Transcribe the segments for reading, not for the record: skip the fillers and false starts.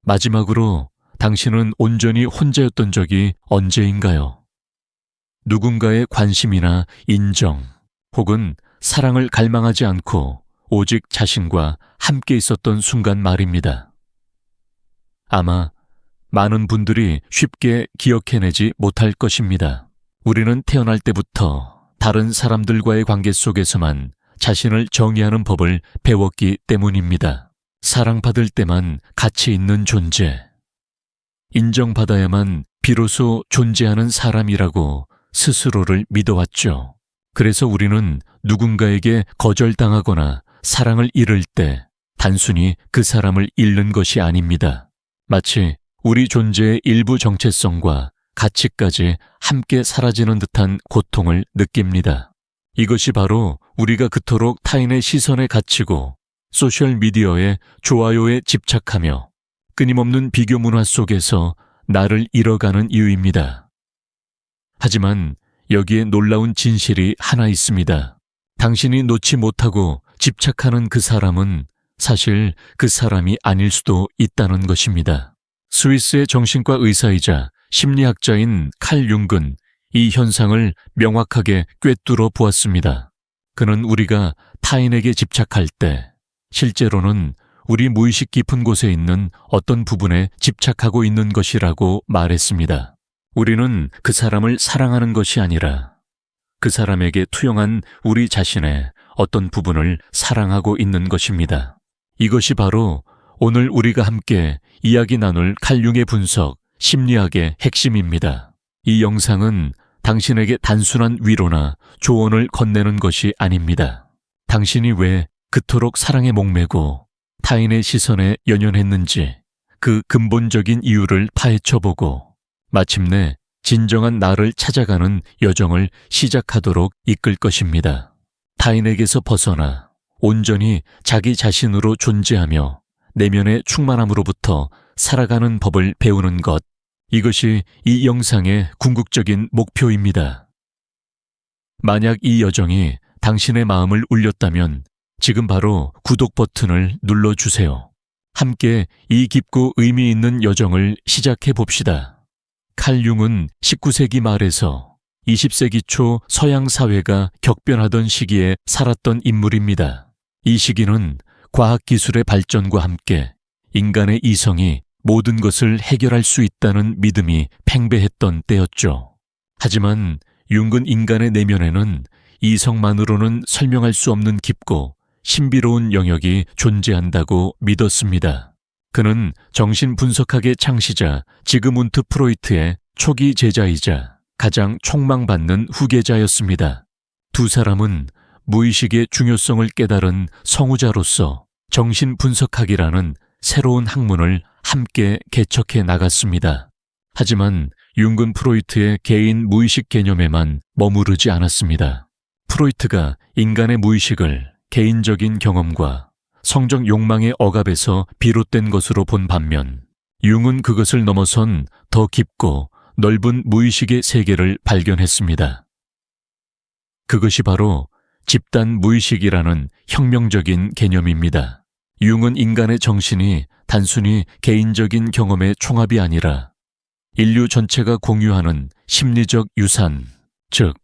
마지막으로 당신은 온전히 혼자였던 적이 언제인가요? 누군가의 관심이나 인정 혹은 사랑을 갈망하지 않고 오직 자신과 함께 있었던 순간 말입니다. 아마 많은 분들이 쉽게 기억해내지 못할 것입니다. 우리는 태어날 때부터 다른 사람들과의 관계 속에서만 자신을 정의하는 법을 배웠기 때문입니다. 사랑받을 때만 가치 있는 존재, 인정받아야만 비로소 존재하는 사람이라고 스스로를 믿어왔죠. 그래서 우리는 누군가에게 거절당하거나 사랑을 잃을 때 단순히 그 사람을 잃는 것이 아닙니다. 마치 우리 존재의 일부 정체성과 가치까지 함께 사라지는 듯한 고통을 느낍니다. 이것이 바로 우리가 그토록 타인의 시선에 갇히고 소셜미디어의 좋아요에 집착하며 끊임없는 비교 문화 속에서 나를 잃어가는 이유입니다. 하지만 여기에 놀라운 진실이 하나 있습니다. 당신이 놓지 못하고 집착하는 그 사람은 사실 그 사람이 아닐 수도 있다는 것입니다. 스위스의 정신과 의사이자 심리학자인 칼 융은 이 현상을 명확하게 꿰뚫어 보았습니다. 그는 우리가 타인에게 집착할 때 실제로는 우리 무의식 깊은 곳에 있는 어떤 부분에 집착하고 있는 것이라고 말했습니다. 우리는 그 사람을 사랑하는 것이 아니라 그 사람에게 투영한 우리 자신의 어떤 부분을 사랑하고 있는 것입니다. 이것이 바로 오늘 우리가 함께 이야기 나눌 칼 융의 분석, 심리학의 핵심입니다. 이 영상은 당신에게 단순한 위로나 조언을 건네는 것이 아닙니다. 당신이 왜 그토록 사랑에 목매고 타인의 시선에 연연했는지 그 근본적인 이유를 파헤쳐보고 마침내 진정한 나를 찾아가는 여정을 시작하도록 이끌 것입니다. 타인에게서 벗어나 온전히 자기 자신으로 존재하며 내면의 충만함으로부터 살아가는 법을 배우는 것, 이것이 이 영상의 궁극적인 목표입니다. 만약 이 여정이 당신의 마음을 울렸다면 지금 바로 구독 버튼을 눌러주세요. 함께 이 깊고 의미 있는 여정을 시작해 봅시다. 칼 융은 19세기 말에서 20세기 초 서양 사회가 격변하던 시기에 살았던 인물입니다. 이 시기는 과학기술의 발전과 함께 인간의 이성이 모든 것을 해결할 수 있다는 믿음이 팽배했던 때였죠. 하지만 융은 인간의 내면에는 이성만으로는 설명할 수 없는 깊고 신비로운 영역이 존재한다고 믿었습니다. 그는 정신분석학의 창시자 지그문트 프로이트의 초기 제자이자 가장 촉망받는 후계자였습니다. 두 사람은 무의식의 중요성을 깨달은 성우자로서 정신분석학이라는 새로운 학문을 함께 개척해 나갔습니다. 하지만 융은 프로이트의 개인 무의식 개념에만 머무르지 않았습니다. 프로이트가 인간의 무의식을 개인적인 경험과 성적 욕망의 억압에서 비롯된 것으로 본 반면 융은 그것을 넘어선 더 깊고 넓은 무의식의 세계를 발견했습니다. 그것이 바로 집단 무의식이라는 혁명적인 개념입니다. 융은 인간의 정신이 단순히 개인적인 경험의 총합이 아니라 인류 전체가 공유하는 심리적 유산, 즉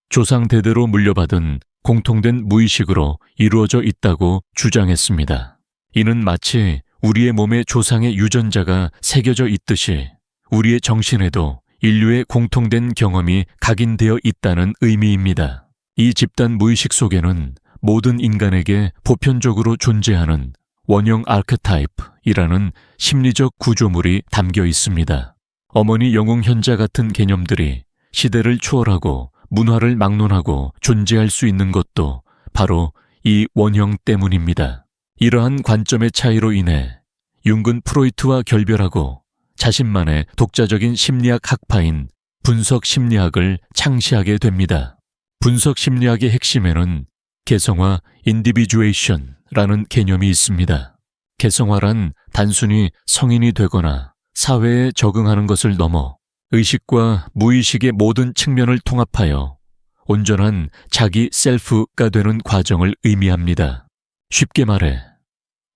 조상 대대로 물려받은 공통된 무의식으로 이루어져 있다고 주장했습니다. 이는 마치 우리의 몸에 조상의 유전자가 새겨져 있듯이 우리의 정신에도 인류의 공통된 경험이 각인되어 있다는 의미입니다. 이 집단 무의식 속에는 모든 인간에게 보편적으로 존재하는 원형 아크타입이라는 심리적 구조물이 담겨 있습니다. 어머니 영웅 현자 같은 개념들이 시대를 초월하고 문화를 막론하고 존재할 수 있는 것도 바로 이 원형 때문입니다. 이러한 관점의 차이로 인해 융은 프로이트와 결별하고 자신만의 독자적인 심리학 학파인 분석 심리학을 창시하게 됩니다. 분석 심리학의 핵심에는 개성화 인디비주에이션라는 개념이 있습니다. 개성화란 단순히 성인이 되거나 사회에 적응하는 것을 넘어 의식과 무의식의 모든 측면을 통합하여 온전한 자기 셀프가 되는 과정을 의미합니다. 쉽게 말해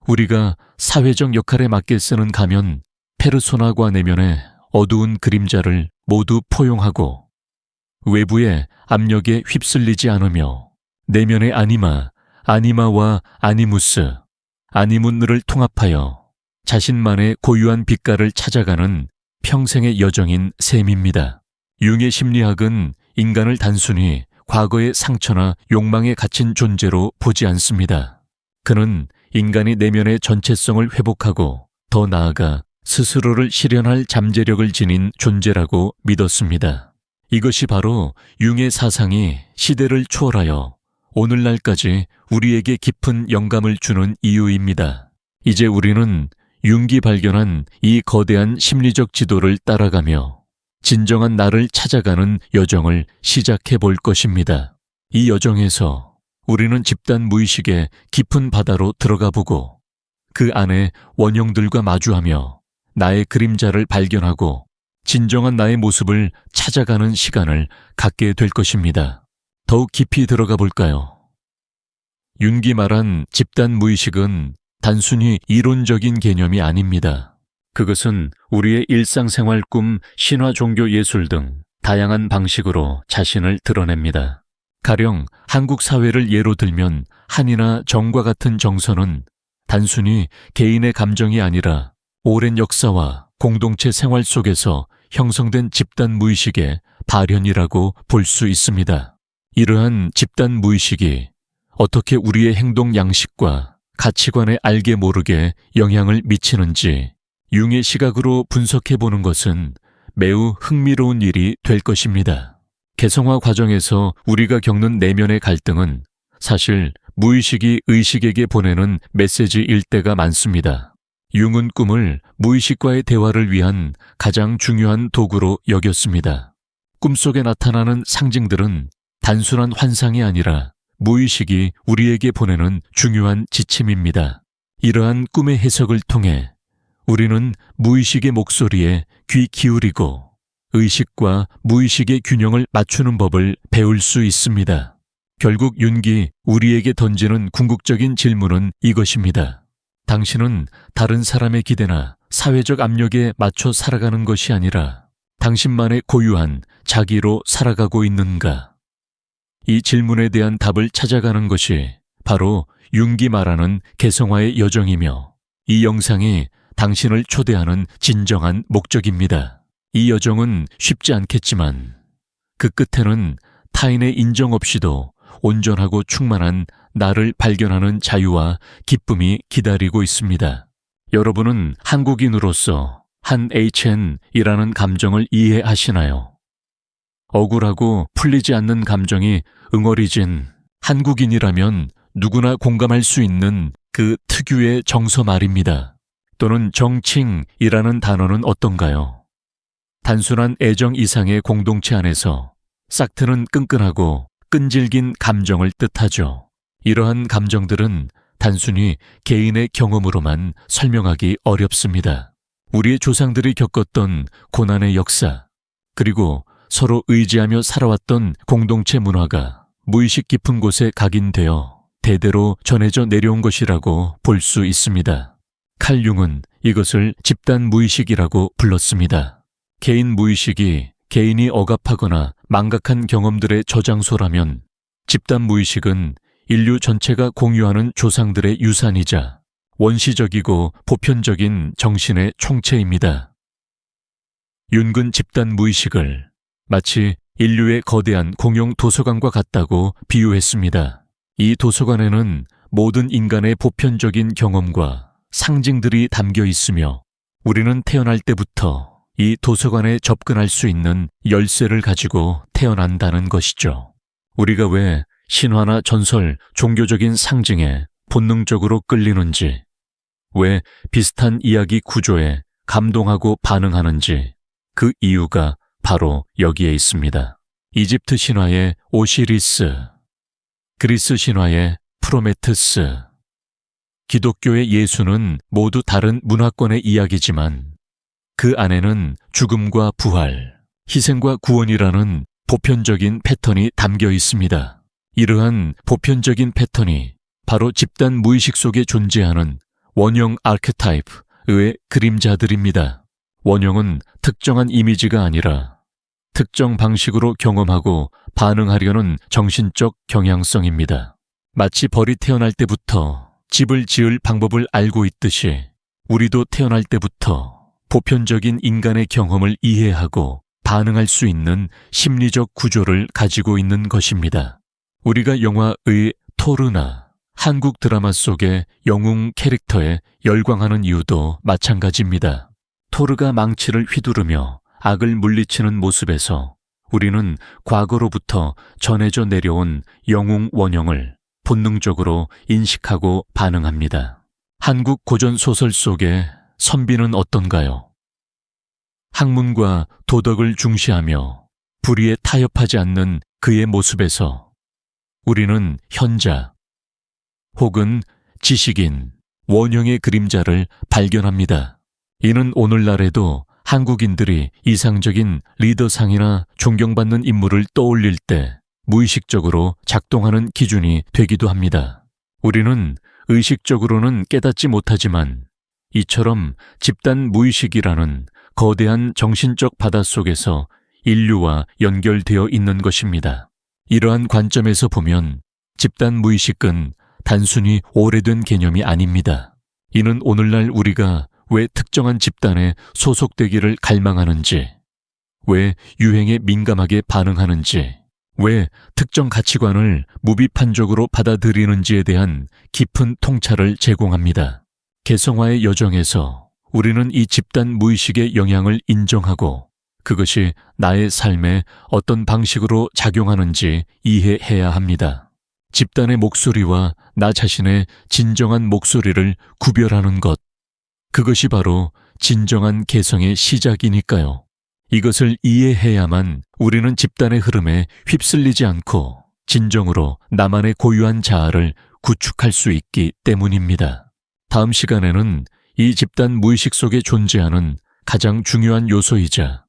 우리가 사회적 역할에 맞게 쓰는 가면 페르소나과 내면의 어두운 그림자를 모두 포용하고 외부의 압력에 휩쓸리지 않으며 내면의 아니마, 아니마와 아니무스, 아니문느를 통합하여 자신만의 고유한 빛깔을 찾아가는 평생의 여정인 셈입니다. 융의 심리학은 인간을 단순히 과거의 상처나 욕망에 갇힌 존재로 보지 않습니다. 그는 인간이 내면의 전체성을 회복하고 더 나아가 스스로를 실현할 잠재력을 지닌 존재라고 믿었습니다. 이것이 바로 융의 사상이 시대를 초월하여 오늘날까지 우리에게 깊은 영감을 주는 이유입니다. 이제 우리는 융이 발견한 이 거대한 심리적 지도를 따라가며 진정한 나를 찾아가는 여정을 시작해 볼 것입니다. 이 여정에서 우리는 집단 무의식의 깊은 바다로 들어가 보고 그 안에 원형들과 마주하며 나의 그림자를 발견하고 진정한 나의 모습을 찾아가는 시간을 갖게 될 것입니다. 더욱 깊이 들어가 볼까요? 융이 말한 집단 무의식은 단순히 이론적인 개념이 아닙니다. 그것은 우리의 일상생활 꿈, 신화 종교 예술 등 다양한 방식으로 자신을 드러냅니다. 가령 한국 사회를 예로 들면 한이나 정과 같은 정서는 단순히 개인의 감정이 아니라 오랜 역사와 공동체 생활 속에서 형성된 집단 무의식의 발현이라고 볼 수 있습니다. 이러한 집단 무의식이 어떻게 우리의 행동 양식과 가치관에 알게 모르게 영향을 미치는지 융의 시각으로 분석해보는 것은 매우 흥미로운 일이 될 것입니다. 개성화 과정에서 우리가 겪는 내면의 갈등은 사실 무의식이 의식에게 보내는 메시지일 때가 많습니다. 융은 꿈을 무의식과의 대화를 위한 가장 중요한 도구로 여겼습니다. 꿈속에 나타나는 상징들은 단순한 환상이 아니라 무의식이 우리에게 보내는 중요한 지침입니다. 이러한 꿈의 해석을 통해 우리는 무의식의 목소리에 귀 기울이고 의식과 무의식의 균형을 맞추는 법을 배울 수 있습니다. 결국 융이 우리에게 던지는 궁극적인 질문은 이것입니다. 당신은 다른 사람의 기대나 사회적 압력에 맞춰 살아가는 것이 아니라 당신만의 고유한 자기로 살아가고 있는가? 이 질문에 대한 답을 찾아가는 것이 바로 융이 말하는 개성화의 여정이며 이 영상이 당신을 초대하는 진정한 목적입니다. 이 여정은 쉽지 않겠지만 그 끝에는 타인의 인정 없이도 온전하고 충만한 나를 발견하는 자유와 기쁨이 기다리고 있습니다. 여러분은 한국인으로서 한 HN이라는 감정을 이해하시나요? 억울하고 풀리지 않는 감정이 응어리진 한국인이라면 누구나 공감할 수 있는 그 특유의 정서 말입니다. 또는 정칭이라는 단어는 어떤가요? 단순한 애정 이상의 공동체 안에서 싹트는 끈끈하고 끈질긴 감정을 뜻하죠. 이러한 감정들은 단순히 개인의 경험으로만 설명하기 어렵습니다. 우리의 조상들이 겪었던 고난의 역사, 그리고 서로 의지하며 살아왔던 공동체 문화가 무의식 깊은 곳에 각인되어 대대로 전해져 내려온 것이라고 볼 수 있습니다. 칼 융은 이것을 집단 무의식이라고 불렀습니다. 개인 무의식이 개인이 억압하거나 망각한 경험들의 저장소라면 집단 무의식은 인류 전체가 공유하는 조상들의 유산이자 원시적이고 보편적인 정신의 총체입니다. 융은 집단 무의식을 마치 인류의 거대한 공용 도서관과 같다고 비유했습니다. 이 도서관에는 모든 인간의 보편적인 경험과 상징들이 담겨 있으며 우리는 태어날 때부터 이 도서관에 접근할 수 있는 열쇠를 가지고 태어난다는 것이죠. 우리가 왜 신화나 전설, 종교적인 상징에 본능적으로 끌리는지, 왜 비슷한 이야기 구조에 감동하고 반응하는지 그 이유가 바로 여기에 있습니다. 이집트 신화의 오시리스, 그리스 신화의 프로메테스, 기독교의 예수는 모두 다른 문화권의 이야기지만 그 안에는 죽음과 부활, 희생과 구원이라는 보편적인 패턴이 담겨 있습니다. 이러한 보편적인 패턴이 바로 집단 무의식 속에 존재하는 원형 아르케타입의 그림자들입니다. 원형은 특정한 이미지가 아니라 특정 방식으로 경험하고 반응하려는 정신적 경향성입니다. 마치 벌이 태어날 때부터 집을 지을 방법을 알고 있듯이 우리도 태어날 때부터 보편적인 인간의 경험을 이해하고 반응할 수 있는 심리적 구조를 가지고 있는 것입니다. 우리가 영화의 토르나 한국 드라마 속의 영웅 캐릭터에 열광하는 이유도 마찬가지입니다. 토르가 망치를 휘두르며 악을 물리치는 모습에서 우리는 과거로부터 전해져 내려온 영웅 원형을 본능적으로 인식하고 반응합니다. 한국 고전 소설 속의 선비는 어떤가요? 학문과 도덕을 중시하며 불의에 타협하지 않는 그의 모습에서 우리는 현자 혹은 지식인, 원형의 그림자를 발견합니다. 이는 오늘날에도 한국인들이 이상적인 리더상이나 존경받는 인물을 떠올릴 때 무의식적으로 작동하는 기준이 되기도 합니다. 우리는 의식적으로는 깨닫지 못하지만 이처럼 집단 무의식이라는 거대한 정신적 바닷속에서 인류와 연결되어 있는 것입니다. 이러한 관점에서 보면 집단 무의식은 단순히 오래된 개념이 아닙니다. 이는 오늘날 우리가 왜 특정한 집단에 소속되기를 갈망하는지, 왜 유행에 민감하게 반응하는지, 왜 특정 가치관을 무비판적으로 받아들이는지에 대한 깊은 통찰을 제공합니다. 개성화의 여정에서 우리는 이 집단 무의식의 영향을 인정하고 그것이 나의 삶에 어떤 방식으로 작용하는지 이해해야 합니다. 집단의 목소리와 나 자신의 진정한 목소리를 구별하는 것, 그것이 바로 진정한 개성의 시작이니까요. 이것을 이해해야만 우리는 집단의 흐름에 휩쓸리지 않고 진정으로 나만의 고유한 자아를 구축할 수 있기 때문입니다. 다음 시간에는 이 집단 무의식 속에 존재하는 가장 중요한 요소이자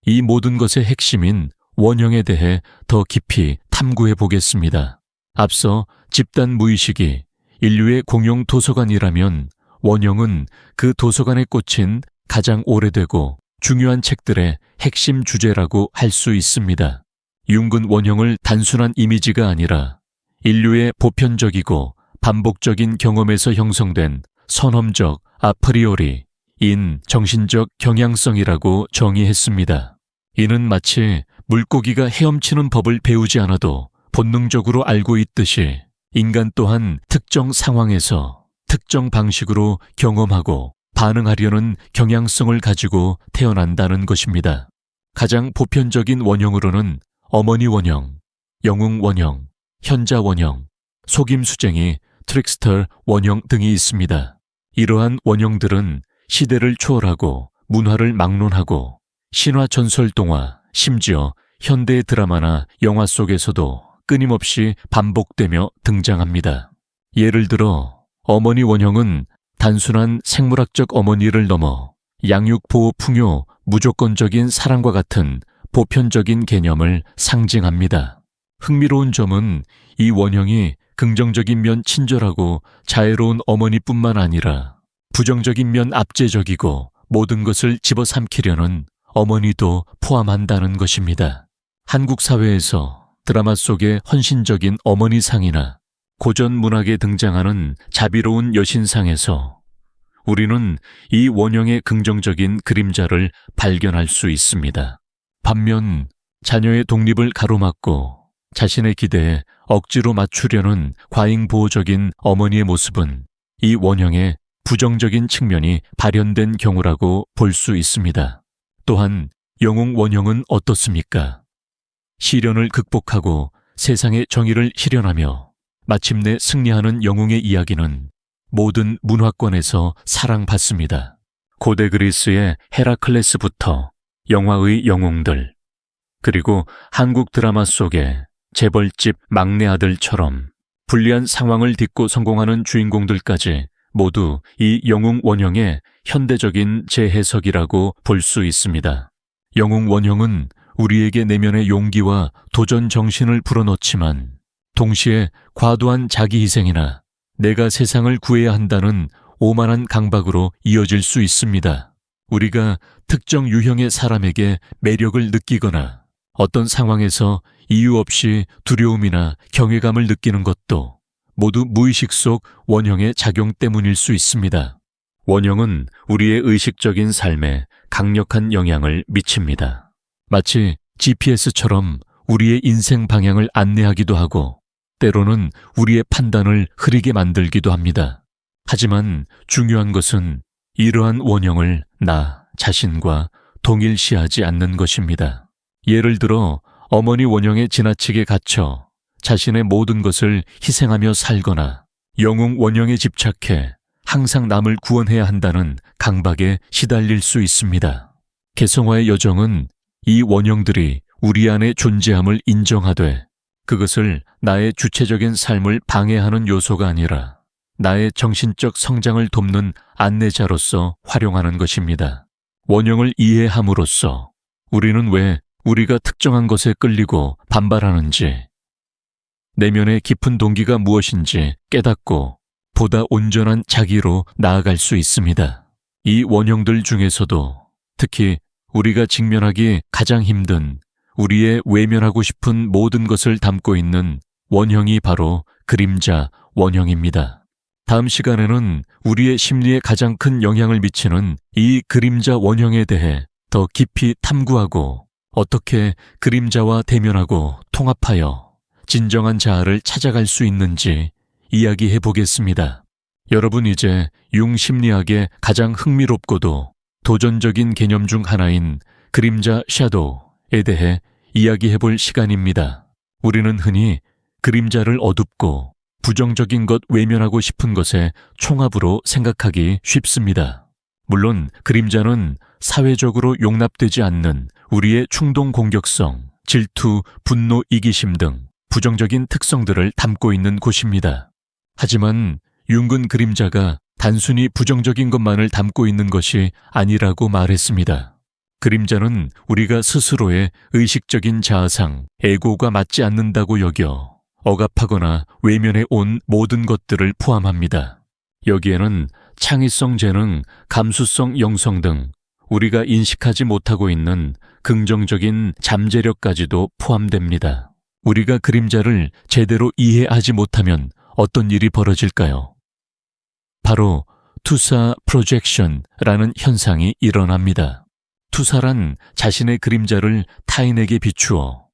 이 모든 것의 핵심인 원형에 대해 더 깊이 탐구해 보겠습니다. 앞서 집단 무의식이 인류의 공용 도서관이라면 원형은 그 도서관에 꽂힌 가장 오래되고 중요한 책들의 핵심 주제라고 할 수 있습니다. 융은 원형을 단순한 이미지가 아니라 인류의 보편적이고 반복적인 경험에서 형성된 선험적 아프리오리 인 정신적 경향성이라고 정의했습니다. 이는 마치 물고기가 헤엄치는 법을 배우지 않아도 본능적으로 알고 있듯이 인간 또한 특정 상황에서 특정 방식으로 경험하고 반응하려는 경향성을 가지고 태어난다는 것입니다. 가장 보편적인 원형으로는 어머니 원형, 영웅 원형, 현자 원형, 속임수쟁이, 트릭스터 원형 등이 있습니다. 이러한 원형들은 시대를 초월하고 문화를 막론하고 신화 전설 동화, 심지어 현대 드라마나 영화 속에서도 끊임없이 반복되며 등장합니다. 예를 들어 어머니 원형은 단순한 생물학적 어머니를 넘어 양육보호 풍요, 무조건적인 사랑과 같은 보편적인 개념을 상징합니다. 흥미로운 점은 이 원형이 긍정적인 면 친절하고 자애로운 어머니뿐만 아니라 부정적인 면 압제적이고 모든 것을 집어삼키려는 어머니도 포함한다는 것입니다. 한국 사회에서 드라마 속의 헌신적인 어머니상이나 고전 문학에 등장하는 자비로운 여신상에서 우리는 이 원형의 긍정적인 그림자를 발견할 수 있습니다. 반면 자녀의 독립을 가로막고 자신의 기대에 억지로 맞추려는 과잉보호적인 어머니의 모습은 이 원형의 부정적인 측면이 발현된 경우라고 볼 수 있습니다. 또한 영웅 원형은 어떻습니까? 시련을 극복하고 세상의 정의를 실현하며 마침내 승리하는 영웅의 이야기는 모든 문화권에서 사랑받습니다. 고대 그리스의 헤라클레스부터 영화의 영웅들, 그리고 한국 드라마 속의 재벌집 막내 아들처럼 불리한 상황을 딛고 성공하는 주인공들까지 모두 이 영웅 원형의 현대적인 재해석이라고 볼 수 있습니다. 영웅 원형은 우리에게 내면의 용기와 도전 정신을 불어넣지만 동시에 과도한 자기희생이나 내가 세상을 구해야 한다는 오만한 강박으로 이어질 수 있습니다. 우리가 특정 유형의 사람에게 매력을 느끼거나 어떤 상황에서 이유 없이 두려움이나 경외감을 느끼는 것도 모두 무의식 속 원형의 작용 때문일 수 있습니다. 원형은 우리의 의식적인 삶에 강력한 영향을 미칩니다. 마치 GPS처럼 우리의 인생 방향을 안내하기도 하고 때로는 우리의 판단을 흐리게 만들기도 합니다. 하지만 중요한 것은 이러한 원형을 나 자신과 동일시하지 않는 것입니다. 예를 들어 어머니 원형에 지나치게 갇혀 자신의 모든 것을 희생하며 살거나 영웅 원형에 집착해 항상 남을 구원해야 한다는 강박에 시달릴 수 있습니다. 개성화의 여정은 이 원형들이 우리 안에 존재함을 인정하되 그것을 나의 주체적인 삶을 방해하는 요소가 아니라 나의 정신적 성장을 돕는 안내자로서 활용하는 것입니다. 원형을 이해함으로써 우리는 왜 우리가 특정한 것에 끌리고 반발하는지, 내면의 깊은 동기가 무엇인지 깨닫고 보다 온전한 자기로 나아갈 수 있습니다. 이 원형들 중에서도 특히 우리가 직면하기 가장 힘든 우리의 외면하고 싶은 모든 것을 담고 있는 원형이 바로 그림자 원형입니다. 다음 시간에는 우리의 심리에 가장 큰 영향을 미치는 이 그림자 원형에 대해 더 깊이 탐구하고 어떻게 그림자와 대면하고 통합하여 진정한 자아를 찾아갈 수 있는지 이야기해 보겠습니다. 여러분, 이제 융 심리학의 가장 흥미롭고도 도전적인 개념 중 하나인 그림자 샤도우에 대해 이야기해 볼 시간입니다. 우리는 흔히 그림자를 어둡고 부정적인 것 외면하고 싶은 것의 총합으로 생각하기 쉽습니다. 물론 그림자는 사회적으로 용납되지 않는 우리의 충동 공격성, 질투, 분노, 이기심 등 부정적인 특성들을 담고 있는 곳입니다. 하지만 융은 그림자가 단순히 부정적인 것만을 담고 있는 것이 아니라고 말했습니다. 그림자는 우리가 스스로의 의식적인 자아상, 에고가 맞지 않는다고 여겨 억압하거나 외면해 온 모든 것들을 포함합니다. 여기에는 창의성 재능, 감수성 영성 등 우리가 인식하지 못하고 있는 긍정적인 잠재력까지도 포함됩니다. 우리가 그림자를 제대로 이해하지 못하면 어떤 일이 벌어질까요? 바로 투사 프로젝션이라는 현상이 일어납니다. 투사란 자신의 그림자를 타인에게 비추어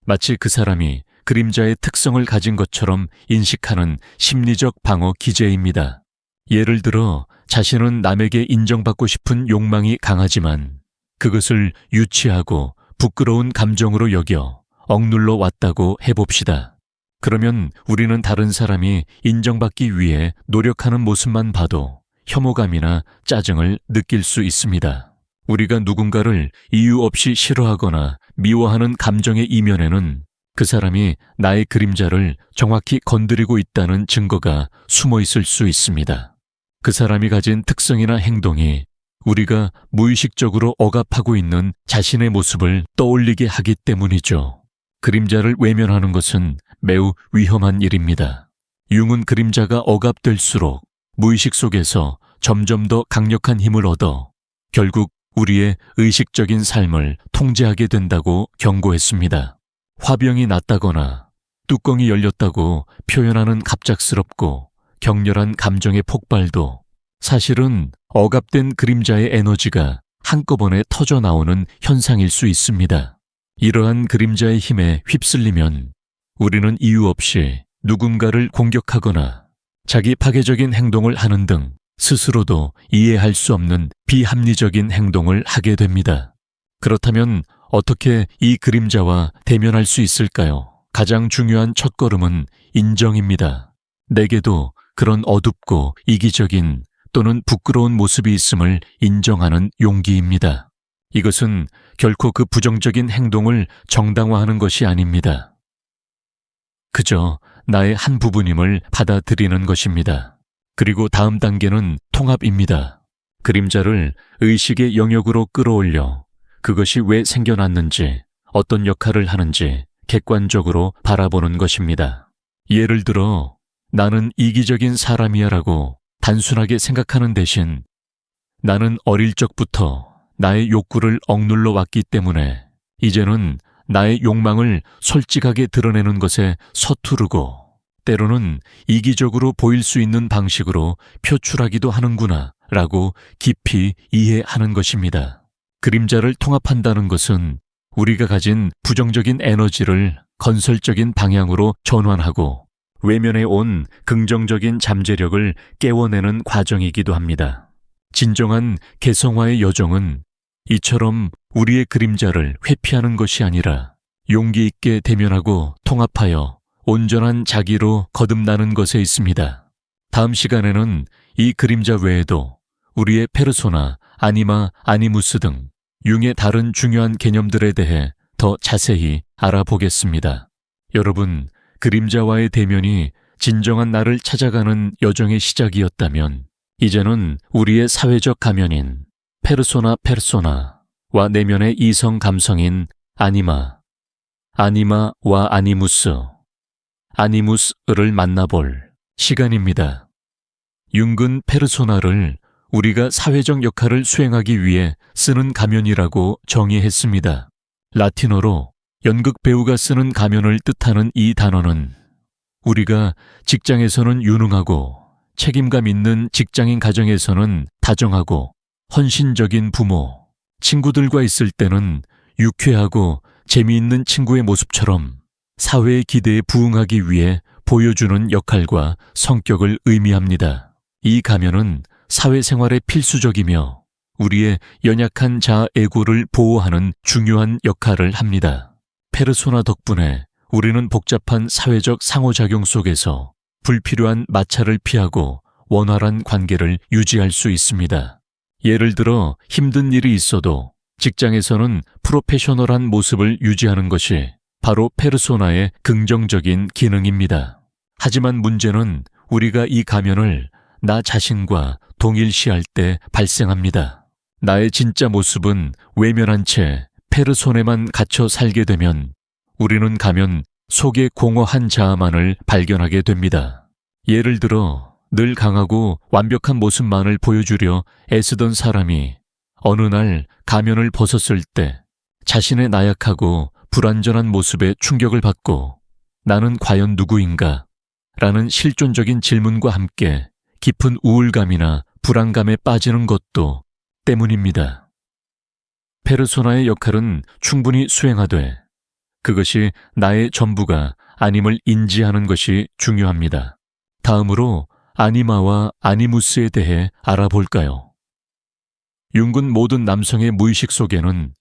마치 그 사람이 그림자의 특성을 가진 것처럼 인식하는 심리적 방어 기제입니다. 예를 들어 자신은 남에게 인정받고 싶은 욕망이 강하지만 그것을 유치하고 부끄러운 감정으로 여겨 억눌러 왔다고 해봅시다. 그러면 우리는 다른 사람이 인정받기 위해 노력하는 모습만 봐도 혐오감이나 짜증을 느낄 수 있습니다. 우리가 누군가를 이유 없이 싫어하거나 미워하는 감정의 이면에는 그 사람이 나의 그림자를 정확히 건드리고 있다는 증거가 숨어 있을 수 있습니다. 그 사람이 가진 특성이나 행동이 우리가 무의식적으로 억압하고 있는 자신의 모습을 떠올리게 하기 때문이죠. 그림자를 외면하는 것은 매우 위험한 일입니다. 융은 그림자가 억압될수록 무의식 속에서 점점 더 강력한 힘을 얻어 결국 우리의 의식적인 삶을 통제하게 된다고 경고했습니다. 화병이 났다거나 뚜껑이 열렸다고 표현하는 갑작스럽고 격렬한 감정의 폭발도 사실은 억압된 그림자의 에너지가 한꺼번에 터져 나오는 현상일 수 있습니다. 이러한 그림자의 힘에 휩쓸리면 우리는 이유 없이 누군가를 공격하거나 자기 파괴적인 행동을 하는 등 스스로도 이해할 수 없는 비합리적인 행동을 하게 됩니다. 그렇다면 어떻게 이 그림자와 대면할 수 있을까요? 가장 중요한 첫걸음은 인정입니다. 내게도 그런 어둡고 이기적인 또는 부끄러운 모습이 있음을 인정하는 용기입니다. 이것은 결코 그 부정적인 행동을 정당화하는 것이 아닙니다. 그저 나의 한 부분임을 받아들이는 것입니다. 그리고 다음 단계는 통합입니다. 그림자를 의식의 영역으로 끌어올려 그것이 왜 생겨났는지, 어떤 역할을 하는지 객관적으로 바라보는 것입니다. 예를 들어 나는 이기적인 사람이야 라고 단순하게 생각하는 대신 나는 어릴 적부터 나의 욕구를 억눌러 왔기 때문에 이제는 나의 욕망을 솔직하게 드러내는 것에 서투르고 때로는 이기적으로 보일 수 있는 방식으로 표출하기도 하는구나 라고 깊이 이해하는 것입니다. 그림자를 통합한다는 것은 우리가 가진 부정적인 에너지를 건설적인 방향으로 전환하고 외면해 온 긍정적인 잠재력을 깨워내는 과정이기도 합니다. 진정한 개성화의 여정은 이처럼 우리의 그림자를 회피하는 것이 아니라 용기 있게 대면하고 통합하여 온전한 자기로 거듭나는 것에 있습니다. 다음 시간에는 이 그림자 외에도 우리의 페르소나, 아니마, 아니무스 등 융의 다른 중요한 개념들에 대해 더 자세히 알아보겠습니다. 여러분, 그림자와의 대면이 진정한 나를 찾아가는 여정의 시작이었다면 이제는 우리의 사회적 가면인 페르소나와 내면의 이성 감성인 아니마와 아니무스를 만나볼 시간입니다. 융은 페르소나를 우리가 사회적 역할을 수행하기 위해 쓰는 가면이라고 정의했습니다. 라틴어로 연극 배우가 쓰는 가면을 뜻하는 이 단어는 우리가 직장에서는 유능하고 책임감 있는 직장인 가정에서는 다정하고 헌신적인 부모, 친구들과 있을 때는 유쾌하고 재미있는 친구의 모습처럼 사회의 기대에 부응하기 위해 보여주는 역할과 성격을 의미합니다. 이 가면은 사회생활에 필수적이며 우리의 연약한 자아 에고를 보호하는 중요한 역할을 합니다. 페르소나 덕분에 우리는 복잡한 사회적 상호작용 속에서 불필요한 마찰을 피하고 원활한 관계를 유지할 수 있습니다. 예를 들어 힘든 일이 있어도 직장에서는 프로페셔널한 모습을 유지하는 것이 바로 페르소나의 긍정적인 기능입니다. 하지만 문제는 우리가 이 가면을 나 자신과 동일시할 때 발생합니다. 나의 진짜 모습은 외면한 채 페르소나에만 갇혀 살게 되면 우리는 가면 속의 공허한 자아만을 발견하게 됩니다. 예를 들어 늘 강하고 완벽한 모습만을 보여주려 애쓰던 사람이 어느 날 가면을 벗었을 때 자신의 나약하고 불완전한 모습에 충격을 받고 나는 과연 누구인가? 라는 실존적인 질문과 함께 깊은 우울감이나 불안감에 빠지는 것도 때문입니다. 페르소나의 역할은 충분히 수행하되 그것이 나의 전부가 아님을 인지하는 것이 중요합니다. 다음으로 아니마와 아니무스에 대해 알아볼까요? 융은 모든 남성의 무의식 속에는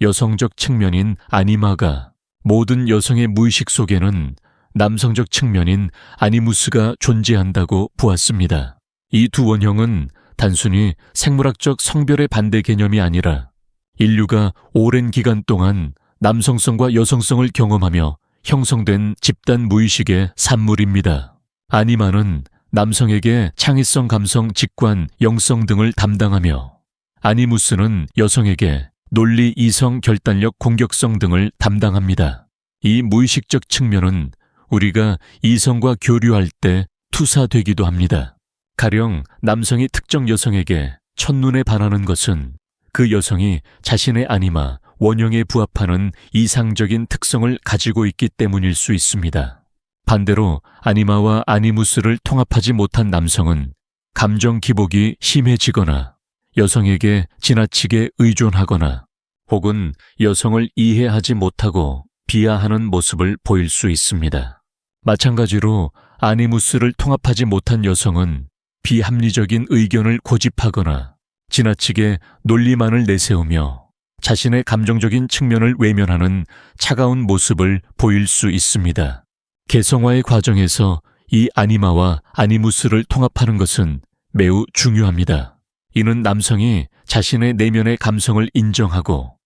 여성적 측면인 아니마가, 모든 여성의 무의식 속에는 남성적 측면인 아니무스가 존재한다고 보았습니다. 이 두 원형은 단순히 생물학적 성별의 반대 개념이 아니라 인류가 오랜 기간 동안 남성성과 여성성을 경험하며 형성된 집단 무의식의 산물입니다. 아니마는 남성에게 창의성, 감성, 직관, 영성 등을 담당하며 아니무스는 여성에게 논리, 이성, 결단력, 공격성 등을 담당합니다. 이 무의식적 측면은 우리가 이성과 교류할 때 투사되기도 합니다. 가령 남성이 특정 여성에게 첫눈에 반하는 것은 그 여성이 자신의 아니마, 원형에 부합하는 이상적인 특성을 가지고 있기 때문일 수 있습니다. 반대로 아니마와 아니무스를 통합하지 못한 남성은 감정 기복이 심해지거나 여성에게 지나치게 의존하거나 혹은 여성을 이해하지 못하고 비하하는 모습을 보일 수 있습니다. 마찬가지로 아니무스를 통합하지 못한 여성은 비합리적인 의견을 고집하거나 지나치게 논리만을 내세우며 자신의 감정적인 측면을 외면하는 차가운 모습을 보일 수 있습니다. 개성화의 과정에서 이 아니마와 아니무스를 통합하는 것은 매우 중요합니다. 이는 남성이 자신의 내면의 감성을 인정하고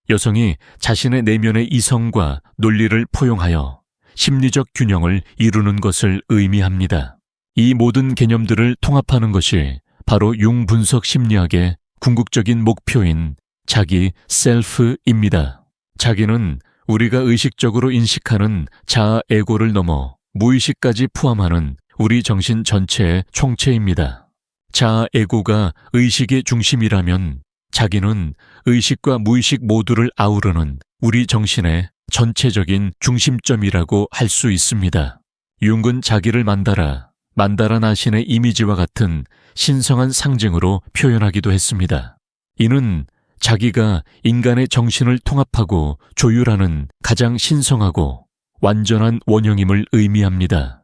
여성이 자신의 내면의 이성과 논리를 포용하여 심리적 균형을 이루는 것을 의미합니다. 이 모든 개념들을 통합하는 것이 바로 융 분석 심리학의 궁극적인 목표인 자기 셀프입니다. 자기는 우리가 의식적으로 인식하는 자아 에고를 넘어 무의식까지 포함하는 우리 정신 전체의 총체입니다. 자아 에고가 의식의 중심이라면 자기는 의식과 무의식 모두를 아우르는 우리 정신의 전체적인 중심점이라고 할 수 있습니다. 융은 자기를 만다라 나신의 이미지와 같은 신성한 상징으로 표현하기도 했습니다. 이는 자기가 인간의 정신을 통합하고 조율하는 가장 신성하고 완전한 원형임을 의미합니다.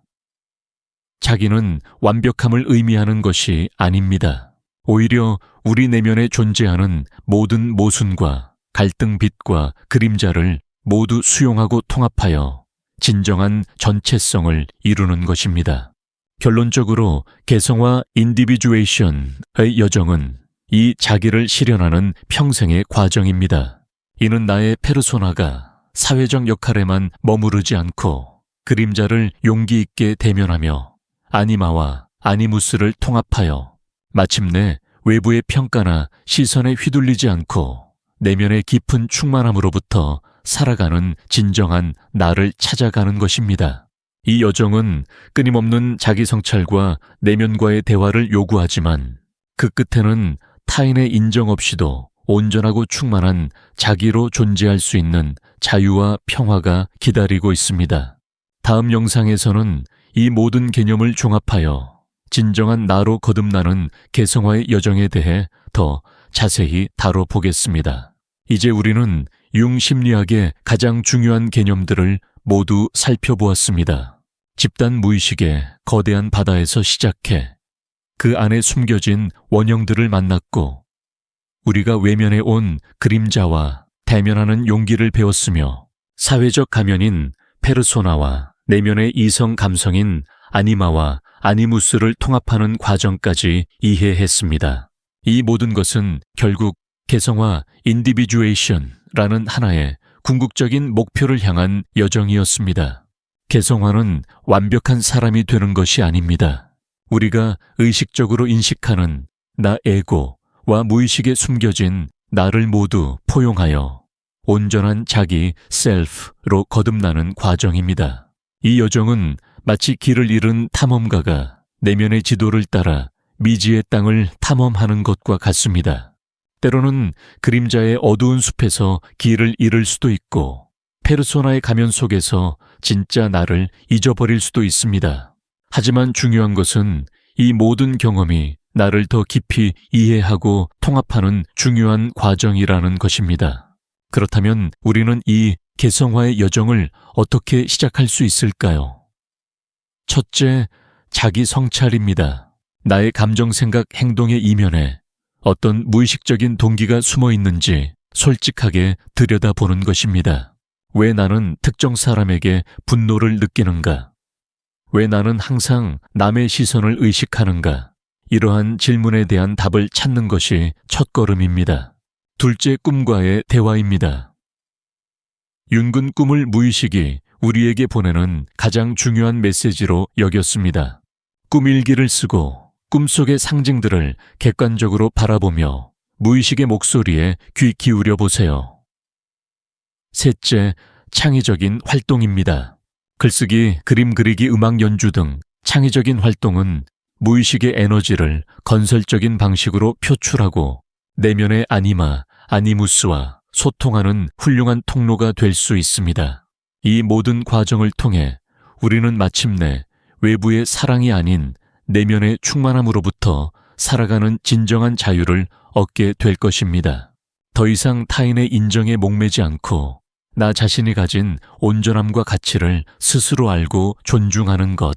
자기는 완벽함을 의미하는 것이 아닙니다. 오히려 우리 내면에 존재하는 모든 모순과 갈등빛과 그림자를 모두 수용하고 통합하여 진정한 전체성을 이루는 것입니다. 결론적으로 개성화 인디비주에이션의 여정은 이 자기를 실현하는 평생의 과정입니다. 이는 나의 페르소나가 사회적 역할에만 머무르지 않고 그림자를 용기 있게 대면하며 아니마와 아니무스를 통합하여 마침내 외부의 평가나 시선에 휘둘리지 않고 내면의 깊은 충만함으로부터 살아가는 진정한 나를 찾아가는 것입니다. 이 여정은 끊임없는 자기 성찰과 내면과의 대화를 요구하지만 그 끝에는 타인의 인정 없이도 온전하고 충만한 자기로 존재할 수 있는 자유와 평화가 기다리고 있습니다. 다음 영상에서는 이 모든 개념을 종합하여 진정한 나로 거듭나는 개성화의 여정에 대해 더 자세히 다뤄보겠습니다. 이제 우리는 융 심리학의 가장 중요한 개념들을 모두 살펴보았습니다. 집단 무의식의 거대한 바다에서 시작해 그 안에 숨겨진 원형들을 만났고 우리가 외면해 온 그림자와 대면하는 용기를 배웠으며 사회적 가면인 페르소나와 내면의 이성 감성인 아니마와 아니무스를 통합하는 과정까지 이해했습니다. 이 모든 것은 결국 개성화 인디비주에이션라는 하나의 궁극적인 목표를 향한 여정이었습니다. 개성화는 완벽한 사람이 되는 것이 아닙니다. 우리가 의식적으로 인식하는 나 에고와 무의식에 숨겨진 나를 모두 포용하여 온전한 자기 셀프로 거듭나는 과정입니다. 이 여정은 마치 길을 잃은 탐험가가 내면의 지도를 따라 미지의 땅을 탐험하는 것과 같습니다. 때로는 그림자의 어두운 숲에서 길을 잃을 수도 있고 페르소나의 가면 속에서 진짜 나를 잊어버릴 수도 있습니다. 하지만 중요한 것은 이 모든 경험이 나를 더 깊이 이해하고 통합하는 중요한 과정이라는 것입니다. 그렇다면 우리는 이 개성화의 여정을 어떻게 시작할 수 있을까요? 첫째, 자기 성찰입니다. 나의 감정, 생각, 행동의 이면에 어떤 무의식적인 동기가 숨어 있는지 솔직하게 들여다보는 것입니다. 왜 나는 특정 사람에게 분노를 느끼는가? 왜 나는 항상 남의 시선을 의식하는가? 이러한 질문에 대한 답을 찾는 것이 첫걸음입니다. 둘째, 꿈과의 대화입니다. 융은 꿈을 무의식이 우리에게 보내는 가장 중요한 메시지로 여겼습니다. 꿈일기를 쓰고 꿈속의 상징들을 객관적으로 바라보며 무의식의 목소리에 귀 기울여 보세요. 셋째, 창의적인 활동입니다. 글쓰기, 그림 그리기, 음악 연주 등 창의적인 활동은 무의식의 에너지를 건설적인 방식으로 표출하고 내면의 아니마, 아니무스와 소통하는 훌륭한 통로가 될 수 있습니다. 이 모든 과정을 통해 우리는 마침내 외부의 사랑이 아닌 내면의 충만함으로부터 살아가는 진정한 자유를 얻게 될 것입니다. 더 이상 타인의 인정에 목매지 않고 나 자신이 가진 온전함과 가치를 스스로 알고 존중하는 것.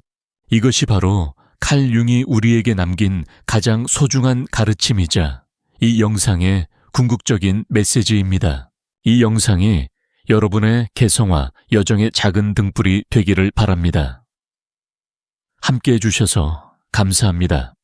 이것이 바로 칼 융이 우리에게 남긴 가장 소중한 가르침이자 이 영상의 궁극적인 메시지입니다. 이 영상이 여러분의 개성화 여정의 작은 등불이 되기를 바랍니다. 함께 해주셔서 감사합니다.